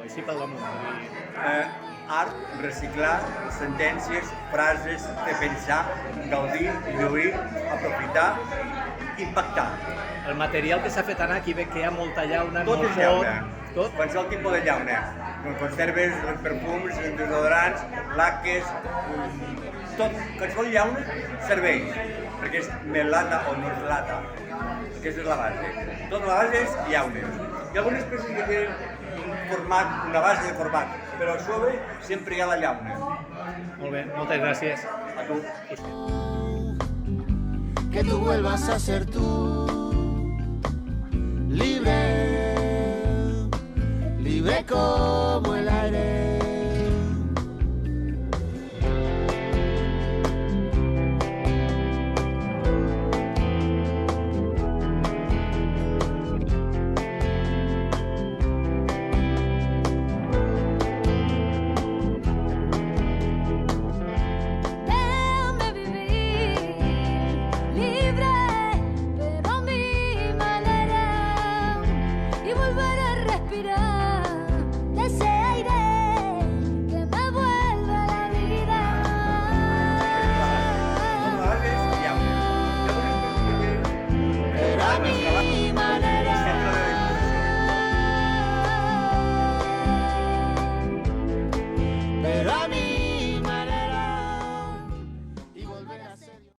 així pel damunt. Art, reciclar, sentències, frases, fer pensar, gaudir, lluir, aprofitar, impactar. El material que s'ha fet anar aquí ve que hi ha molta llauna, Tot molt és llauna. Tot? Qualsevol tipus de llauna. Conserves, perfums, desodorants, laques, tot, qualsevol llauna serveix, perquè és melata o no és lata. Aquesta és la base. Tota la base és llaunes. Hi ha algunes peces que tenen una base de format, però a sobre sempre hi ha la llauna. Molt bé, moltes gràcies. A tu. Que tú vuelvas a ser tú, libre, libre como el aire.